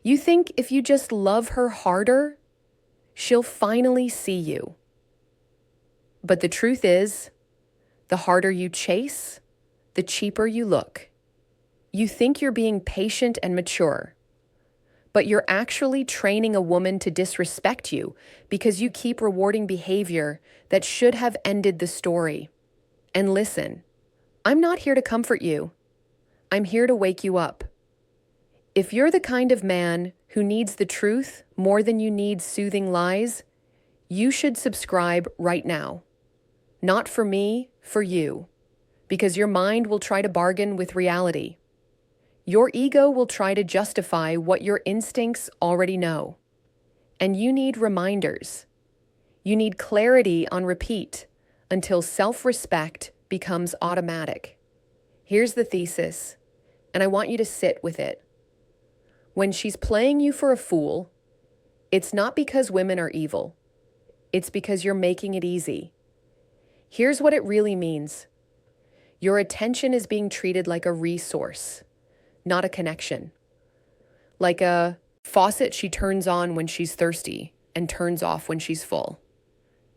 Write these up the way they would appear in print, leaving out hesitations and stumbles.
You think if you just love her harder, she'll finally see you. But the truth is, the harder you chase, the cheaper you look. You think you're being patient and mature, but you're actually training a woman to disrespect you because you keep rewarding behavior that should have ended the story. And listen, I'm not here to comfort you. I'm here to wake you up. If you're the kind of man who needs the truth more than you need soothing lies, you should subscribe right now. Not for me, for you. Because your mind will try to bargain with reality. Your ego will try to justify what your instincts already know. And you need reminders. You need clarity on repeat until self-respect becomes automatic. Here's the thesis, and I want you to sit with it. When she's playing you for a fool, it's not because women are evil. It's because you're making it easy. Here's what it really means. Your attention is being treated like a resource, not a connection. Like a faucet she turns on when she's thirsty and turns off when she's full.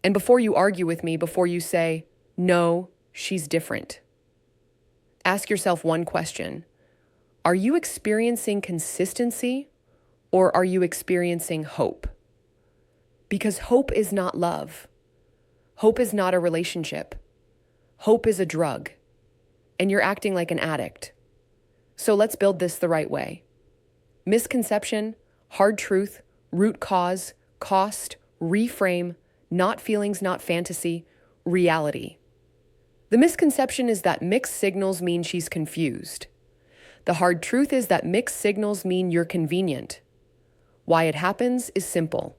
And before you argue with me, before you say, no, she's different, ask yourself one question. Are you experiencing consistency or are you experiencing hope? Because hope is not love. Hope is not a relationship. Hope is a drug. And you're acting like an addict. So let's build this the right way. Misconception, hard truth, root cause, cost, reframe, not feelings, not fantasy, reality. The misconception is that mixed signals mean she's confused. The hard truth is that mixed signals mean you're convenient. Why it happens is simple.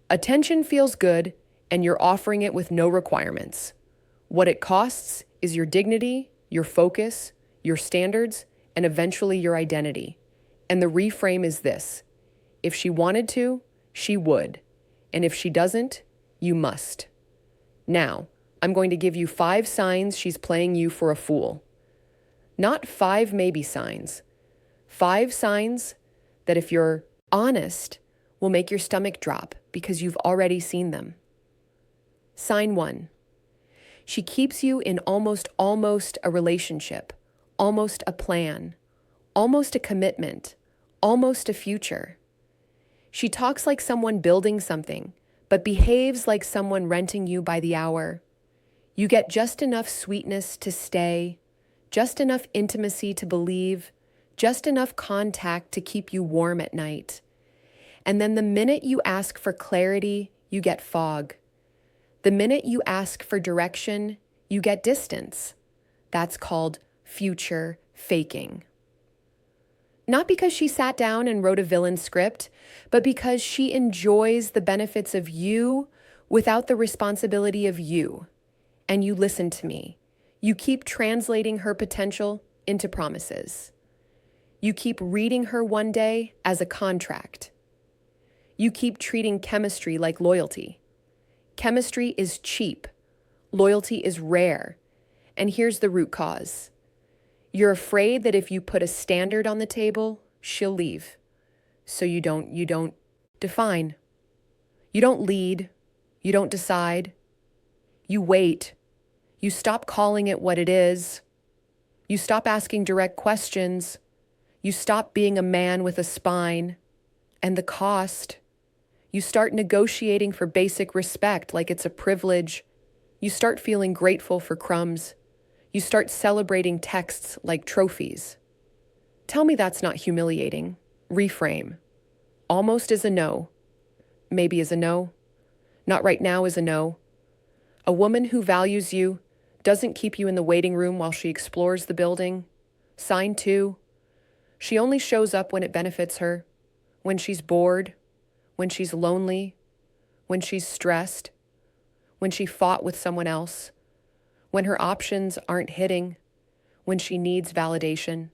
Attention feels good, and you're offering it with no requirements. What it costs is your dignity, your focus, your standards, and eventually your identity. And the reframe is this. If she wanted to, she would. And if she doesn't, you must. Now, I'm going to give you 5 signs she's playing you for a fool. Not 5 maybe signs. 5 signs that if you're honest, will make your stomach drop because you've already seen them. Sign 1. She keeps you in almost a relationship, almost a plan, almost a commitment, almost a future. She talks like someone building something, but behaves like someone renting you by the hour. You get just enough sweetness to stay, just enough intimacy to believe, just enough contact to keep you warm at night. And then the minute you ask for clarity, you get fog. The minute you ask for direction, you get distance. That's called future faking. Not because she sat down and wrote a villain script, but because she enjoys the benefits of you without the responsibility of you. And you listen to me. You keep translating her potential into promises. You keep reading her one day as a contract. You keep treating chemistry like loyalty. Chemistry is cheap. Loyalty is rare. And here's the root cause. You're afraid that if you put a standard on the table, she'll leave. So you don't define. You don't lead. You don't decide. You wait. You stop calling it what it is. You stop asking direct questions. You stop being a man with a spine. And the cost. You start negotiating for basic respect like it's a privilege. You start feeling grateful for crumbs. You start celebrating texts like trophies. Tell me that's not humiliating. Reframe. Almost is a no. Maybe is a no. Not right now is a no. A woman who values you doesn't keep you in the waiting room while she explores the building. Sign 2. She only shows up when it benefits her, when she's bored, when she's lonely, when she's stressed, when she fought with someone else, when her options aren't hitting, when she needs validation.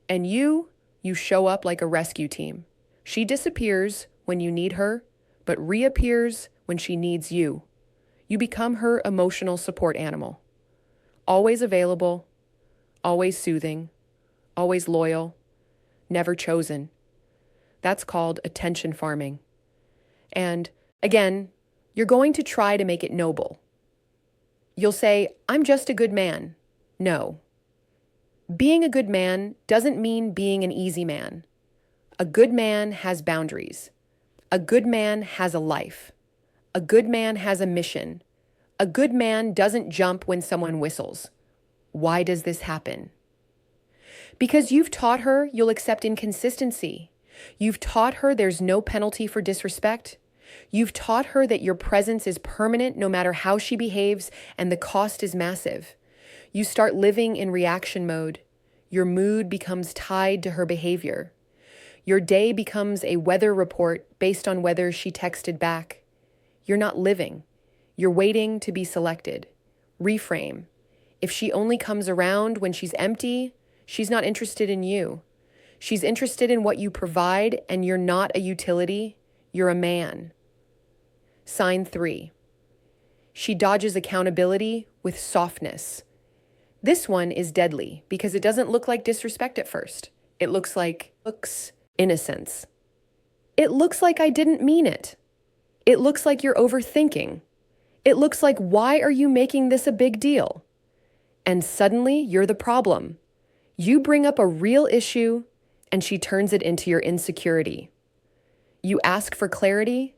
And you show up like a rescue team. She disappears when you need her, but reappears when she needs you. You become her emotional support animal. Always available, always soothing, always loyal, never chosen. That's called attention farming. And again, you're going to try to make it noble. You'll say, I'm just a good man. No. Being a good man doesn't mean being an easy man. A good man has boundaries. A good man has a life. A good man has a mission. A good man doesn't jump when someone whistles. Why does this happen? Because you've taught her you'll accept inconsistency. You've taught her there's no penalty for disrespect. You've taught her that your presence is permanent no matter how she behaves, and the cost is massive. You start living in reaction mode. Your mood becomes tied to her behavior. Your day becomes a weather report based on whether she texted back. You're not living. You're waiting to be selected. Reframe. If she only comes around when she's empty, she's not interested in you. She's interested in what you provide, and you're not a utility. You're a man. Sign 3. She dodges accountability with softness. This one is deadly because it doesn't look like disrespect at first. It looks innocence. It looks like I didn't mean it. It looks like you're overthinking. It looks like, why are you making this a big deal? And suddenly you're the problem. You bring up a real issue and she turns it into your insecurity. You ask for clarity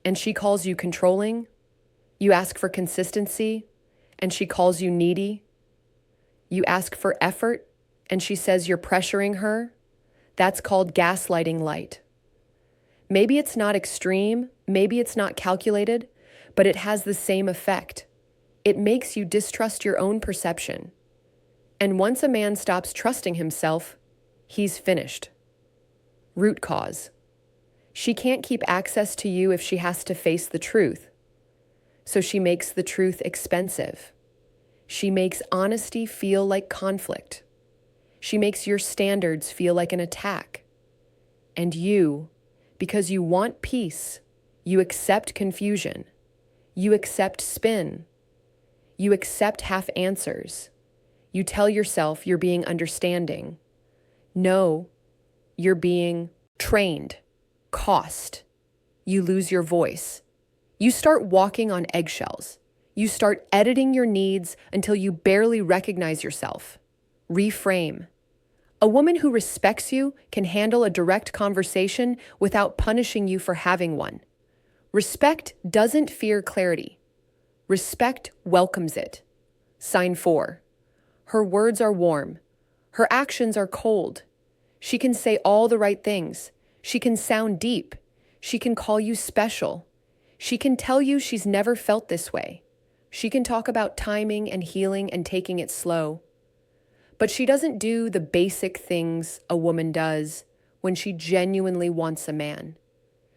and she calls you controlling. You ask for consistency and she calls you needy. You ask for effort and she says you're pressuring her. That's called gaslighting light. Maybe it's not extreme, maybe it's not calculated, but it has the same effect. It makes you distrust your own perception. And once a man stops trusting himself, he's finished. Root cause. She can't keep access to you if she has to face the truth. So she makes the truth expensive. She makes honesty feel like conflict. She makes your standards feel like an attack. And you, because you want peace, you accept confusion. You accept spin. You accept half answers. You tell yourself you're being understanding. No, you're being trained. Cost. You lose your voice. You start walking on eggshells. You start editing your needs until you barely recognize yourself. Reframe. A woman who respects you can handle a direct conversation without punishing you for having one. Respect doesn't fear clarity. Respect welcomes it. Sign 4. Her words are warm. Her actions are cold. She can say all the right things. She can sound deep. She can call you special. She can tell you she's never felt this way. She can talk about timing and healing and taking it slow. But she doesn't do the basic things a woman does when she genuinely wants a man.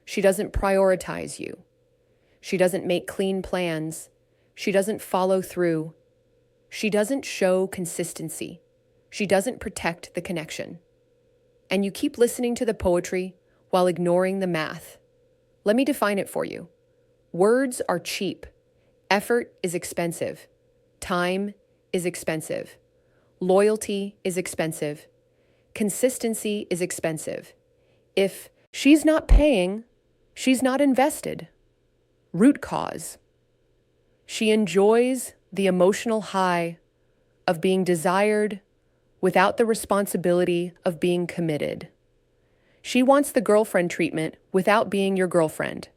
She doesn't prioritize you. She doesn't make clean plans. She doesn't follow through. She doesn't show consistency. She doesn't protect the connection. And you keep listening to the poetry while ignoring the math. Let me define it for you. Words are cheap. Effort is expensive. Time is expensive. Loyalty is expensive. Consistency is expensive. If she's not paying, she's not invested. Root cause. She enjoys the emotional high of being desired without the responsibility of being committed. She wants the girlfriend treatment without being your girlfriend.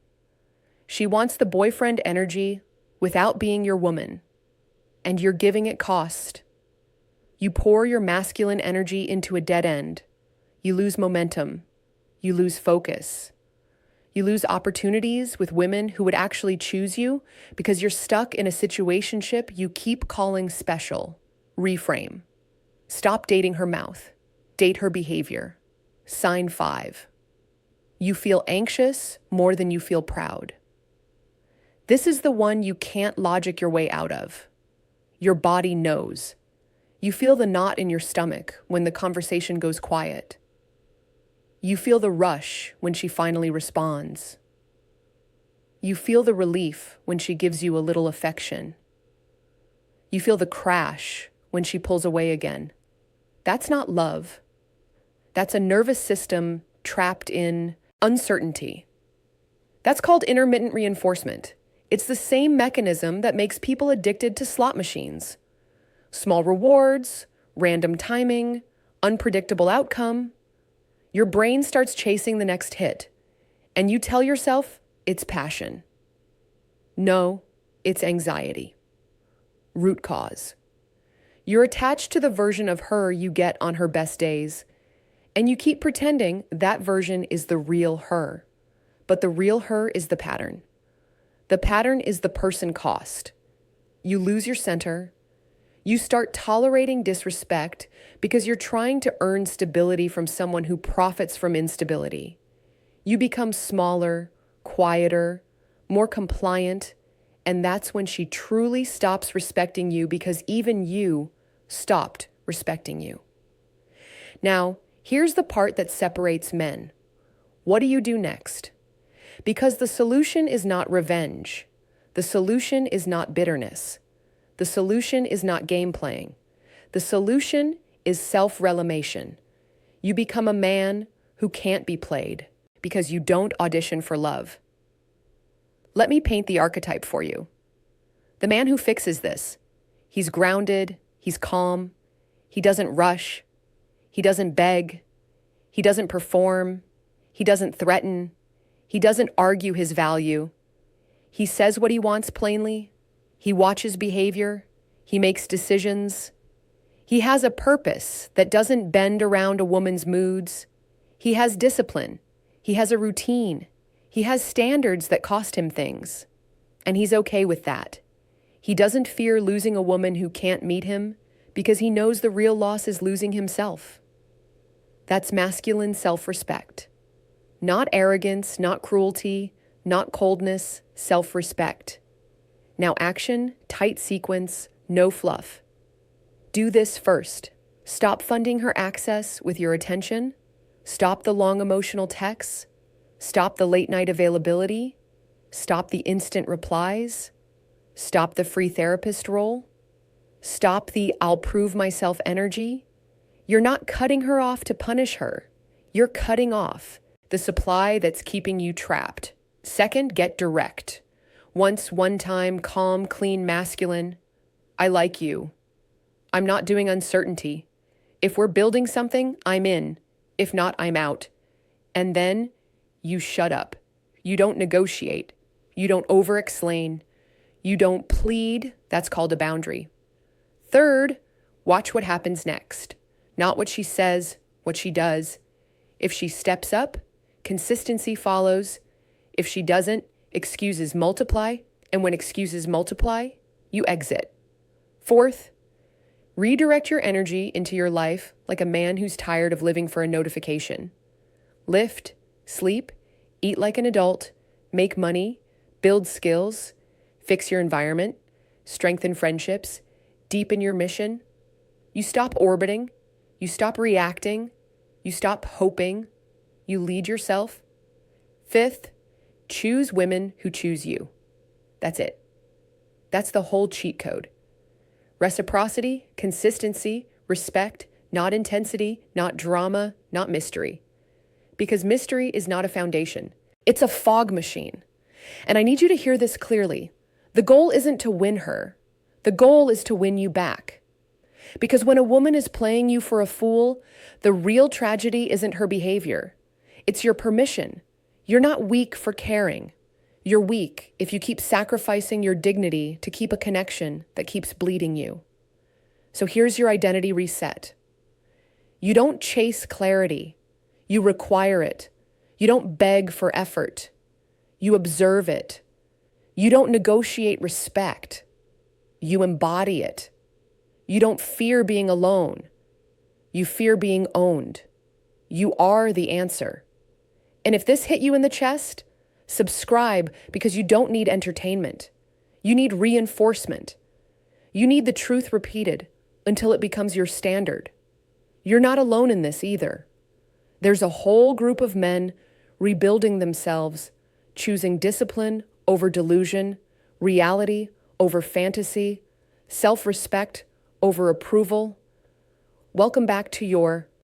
She wants the boyfriend energy without being your woman. And you're giving it cost. You pour your masculine energy into a dead end. You lose momentum. You lose focus. You lose opportunities with women who would actually choose you because you're stuck in a situationship you keep calling special. Reframe. Stop dating her mouth. Date her behavior. Sign 5. You feel anxious more than you feel proud. This is the one you can't logic your way out of. Your body knows. You feel the knot in your stomach when the conversation goes quiet. You feel the rush when she finally responds. You feel the relief when she gives you a little affection. You feel the crash when she pulls away again. That's not love. That's a nervous system trapped in uncertainty. That's called intermittent reinforcement. It's the same mechanism that makes people addicted to slot machines. Small rewards, random timing, unpredictable outcome. Your brain starts chasing the next hit, and you tell yourself it's passion. No, it's anxiety. Root cause. You're attached to the version of her you get on her best days, and you keep pretending that version is the real her. But the real her is the pattern. The pattern is the person cost. You lose your center. You start tolerating disrespect because you're trying to earn stability from someone who profits from instability. You become smaller, quieter, more compliant, and that's when she truly stops respecting you because even you stopped respecting you. Now, here's the part that separates men. What do you do next? Because the solution is not revenge. The solution is not bitterness. The solution is not game playing. The solution is self-relimation. You become a man who can't be played because you don't audition for love. Let me paint the archetype for you. The man who fixes this. He's grounded, he's calm, he doesn't rush, he doesn't beg, he doesn't perform, he doesn't threaten, he doesn't argue his value. He says what he wants plainly, he watches behavior, he makes decisions. He has a purpose that doesn't bend around a woman's moods. He has discipline, he has a routine. He has standards that cost him things, and he's okay with that. He doesn't fear losing a woman who can't meet him because he knows the real loss is losing himself. That's masculine self-respect. Not arrogance, not cruelty, not coldness, self-respect. Now action, tight sequence, no fluff. Do this first. Stop funding her access with your attention. Stop the long emotional texts. Stop the late-night availability. Stop the instant replies. Stop the free therapist role. Stop the I'll prove myself energy. You're not cutting her off to punish her. You're cutting off the supply that's keeping you trapped. Second, get direct. Once, one time, calm, clean, masculine. I like you. I'm not doing uncertainty. If we're building something, I'm in. If not, I'm out. And then you shut up. You don't negotiate. You don't over-explain. You don't plead. That's called a boundary. Third, watch what happens next. Not what she says, what she does. If she steps up, consistency follows. If she doesn't, excuses multiply. And when excuses multiply, you exit. Fourth, redirect your energy into your life like a man who's tired of living for a notification. Lift, sleep, eat like an adult, make money, build skills, fix your environment, strengthen friendships, deepen your mission. You stop orbiting, you stop reacting, you stop hoping, you lead yourself. Fifth, choose women who choose you. That's it. That's the whole cheat code. Reciprocity, consistency, respect, not intensity, not drama, not mystery. Because mystery is not a foundation. It's a fog machine. And I need you to hear this clearly. The goal isn't to win her. The goal is to win you back. Because when a woman is playing you for a fool, the real tragedy isn't her behavior. It's your permission. You're not weak for caring. You're weak if you keep sacrificing your dignity to keep a connection that keeps bleeding you. So here's your identity reset. You don't chase clarity. You require it. You don't beg for effort. You observe it. You don't negotiate respect. You embody it. You don't fear being alone. You fear being owned. You are the answer. And if this hit you in the chest, subscribe because you don't need entertainment. You need reinforcement. You need the truth repeated until it becomes your standard. You're not alone in this either. There's a whole group of men rebuilding themselves, choosing discipline over delusion, reality over fantasy, self-respect over approval. Welcome back to your